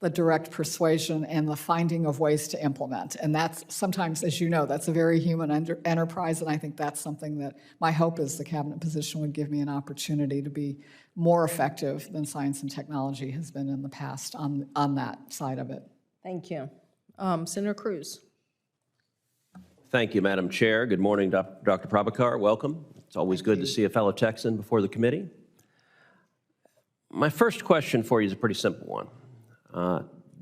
the direct persuasion and the finding of ways to implement. And that's sometimes, as you know, that's a very human enterprise, and I think that's something that my hope is the cabinet position would give me an opportunity to be more effective than science and technology has been in the past on that side of it. Thank you. Senator Cruz. Thank you, Madam Chair. Good morning, Dr. Prabhakar. Welcome. It's always good to see a fellow Texan before the committee. My first question for you is a pretty simple one.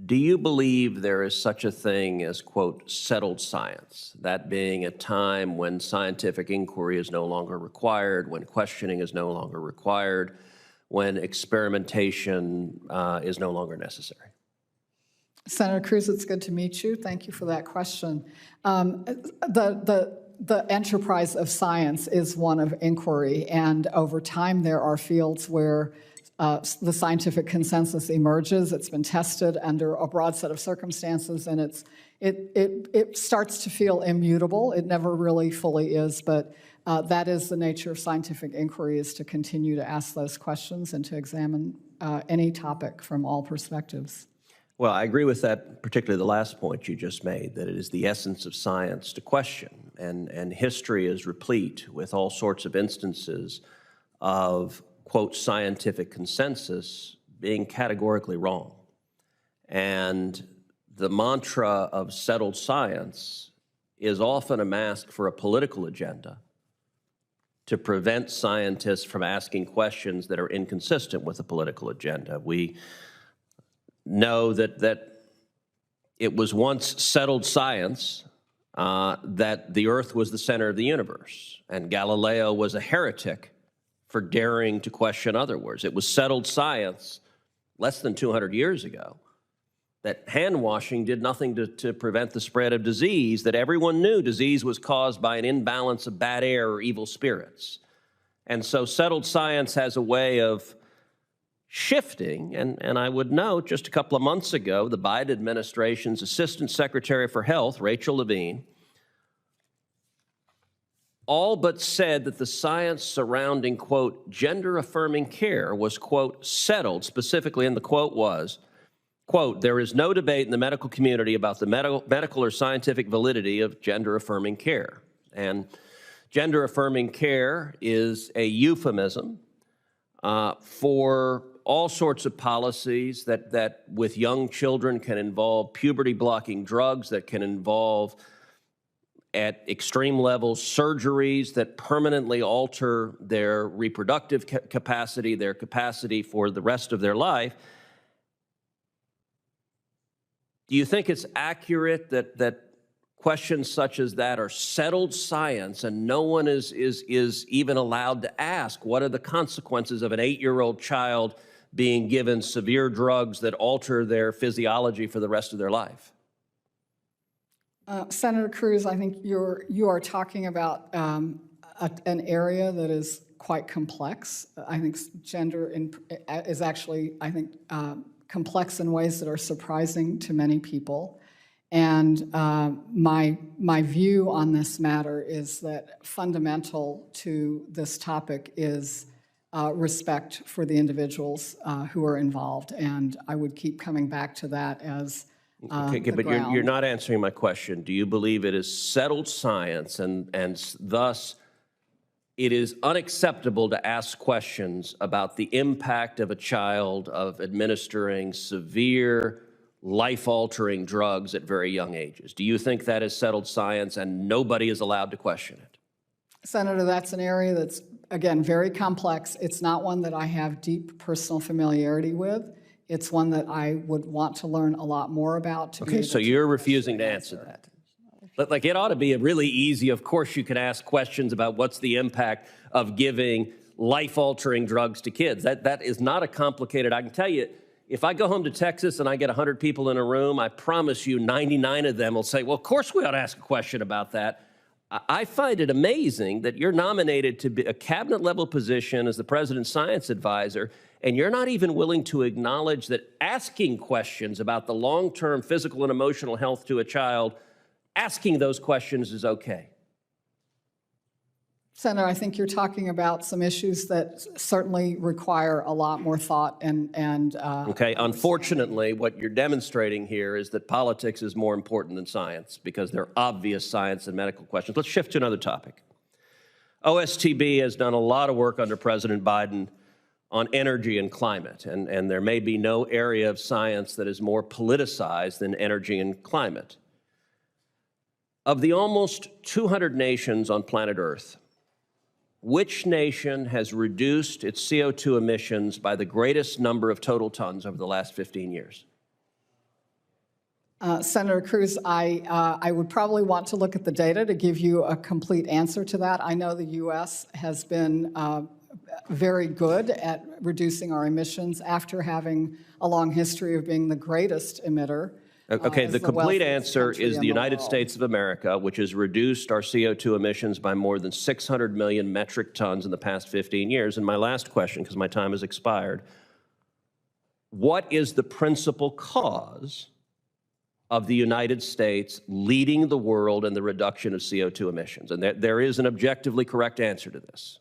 Do you believe there is such a thing as, quote, settled science, that being a time when scientific inquiry is no longer required, when questioning is no longer required, when experimentation is no longer necessary? Senator Cruz, it's good to meet you. Thank you for that question. The enterprise of science is one of inquiry, and over time there are fields where the scientific consensus emerges. It's been tested under a broad set of circumstances, and it starts to feel immutable. It never really fully is, but that is the nature of scientific inquiry, is to continue to ask those questions and to examine any topic from all perspectives. Well, I agree with that, particularly the last point you just made, that it is the essence of science to question, and history is replete with all sorts of instances of, quote, scientific consensus being categorically wrong. And the mantra of settled science is often a mask for a political agenda to prevent scientists from asking questions that are inconsistent with a political agenda. We know that it was once settled science that the Earth was the center of the universe, and Galileo was a heretic for daring to question otherwise. It was settled science less than 200 years ago that hand washing did nothing to prevent the spread of disease, that everyone knew disease was caused by an imbalance of bad air or evil spirits. And so settled science has a way of shifting, and I would note just a couple of months ago, the Biden administration's Assistant Secretary for Health, Rachel Levine, all but said that the science surrounding, quote, gender-affirming care was, quote, settled, specifically, and the quote was, quote, there is no debate in the medical community about the medical or scientific validity of gender-affirming care. And gender-affirming care is a euphemism for all sorts of policies that with young children can involve puberty-blocking drugs, that can involve at extreme levels surgeries that permanently alter their reproductive capacity, their capacity for the rest of their life. Do you think it's accurate that questions such as that are settled science and no one is even allowed to ask what are the consequences of an 8-year-old child being given severe drugs that alter their physiology for the rest of their life? Senator Cruz, I think you are talking about an area that is quite complex. I think gender is actually, I think, complex in ways that are surprising to many people. And my view on this matter is that fundamental to this topic is respect for the individuals who are involved. And I would keep coming back to that as okay, but you're not answering my question. Do you believe it is settled science and thus it is unacceptable to ask questions about the impact of a child of administering severe life-altering drugs at very young ages? Do you think that is settled science and nobody is allowed to question it? Senator, that's an area that's, again, very complex. It's not one that I have deep personal familiarity with. It's one that I would want to learn a lot more about. Okay, so you're refusing to answer that. But like, it ought to be really easy. Of course, you can ask questions about what's the impact of giving life-altering drugs to kids. That is not a complicated. I can tell you, if I go home to Texas and I get 100 people in a room, I promise you 99 of them will say, well, of course we ought to ask a question about that. I find it amazing that you're nominated to be a cabinet-level position as the president's science advisor, and you're not even willing to acknowledge that asking questions about the long-term physical and emotional health to a child, asking those questions is okay. Senator, I think you're talking about some issues that certainly require a lot more thought and Okay, unfortunately, what you're demonstrating here is that politics is more important than science because they're obvious science and medical questions. Let's shift to another topic. OSTB has done a lot of work under President Biden on energy and climate, and there may be no area of science that is more politicized than energy and climate. Of the almost 200 nations on planet Earth, which nation has reduced its CO2 emissions by the greatest number of total tons over the last 15 years? Senator Cruz, I would probably want to look at the data to give you a complete answer to that. I know the U.S. has been very good at reducing our emissions after having a long history of being the greatest emitter. Okay, the complete answer is the United States of America, which has reduced our CO2 emissions by more than 600 million metric tons in the past 15 years. And my last question, because my time has expired, what is the principal cause of the United States leading the world in the reduction of CO2 emissions? And there is an objectively correct answer to this.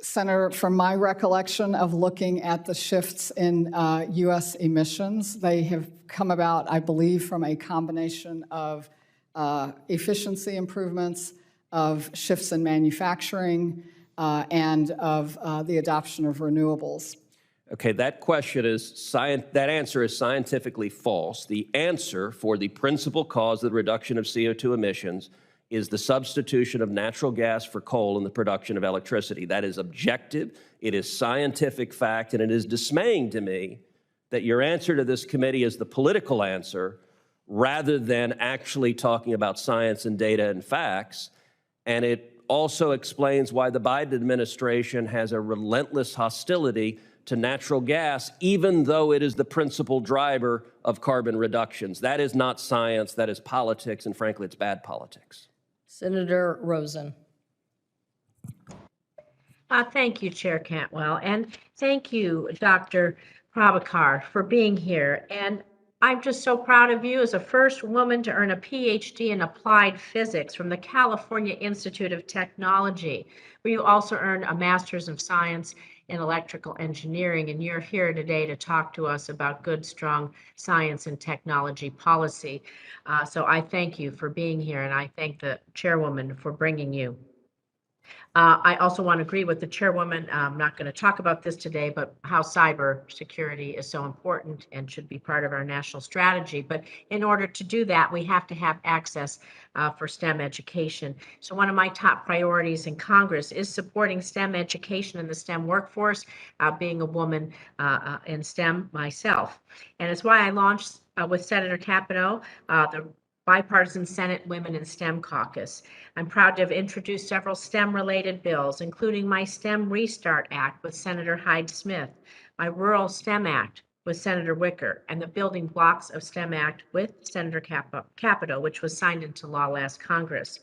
Senator, from my recollection of looking at the shifts in U.S. emissions, they have come about, I believe, from a combination of efficiency improvements, of shifts in manufacturing, and of the adoption of renewables. Okay, that answer is scientifically false. The answer for the principal cause of the reduction of CO2 emissions is the substitution of natural gas for coal in the production of electricity. That is objective, it is scientific fact, and it is dismaying to me that your answer to this committee is the political answer rather than actually talking about science and data and facts. And it also explains why the Biden administration has a relentless hostility to natural gas, even though it is the principal driver of carbon reductions. That is not science, that is politics, and frankly, it's bad politics. Senator Rosen. Thank you, Chair Cantwell, and thank you, Dr. Prabhakar, for being here. And I'm just so proud of you as a first woman to earn a PhD in applied physics from the California Institute of Technology, where you also earned a Master's of Science in Electrical Engineering. And you're here today to talk to us about good, strong science and technology policy. So I thank you for being here, and I thank the chairwoman for bringing you. I also want to agree with the chairwoman. I'm not going to talk about this today, but how cyber security is so important and should be part of our national strategy. But in order to do that, we have to have access for STEM education. So one of my top priorities in Congress is supporting STEM education in the STEM workforce, being a woman in STEM myself. And it's why I launched with Senator Capito the Bipartisan Senate Women in STEM Caucus. I'm proud to have introduced several STEM-related bills, including my STEM Restart Act with Senator Hyde-Smith, my Rural STEM Act with Senator Wicker, and the Building Blocks of STEM Act with Senator Capito, which was signed into law last Congress.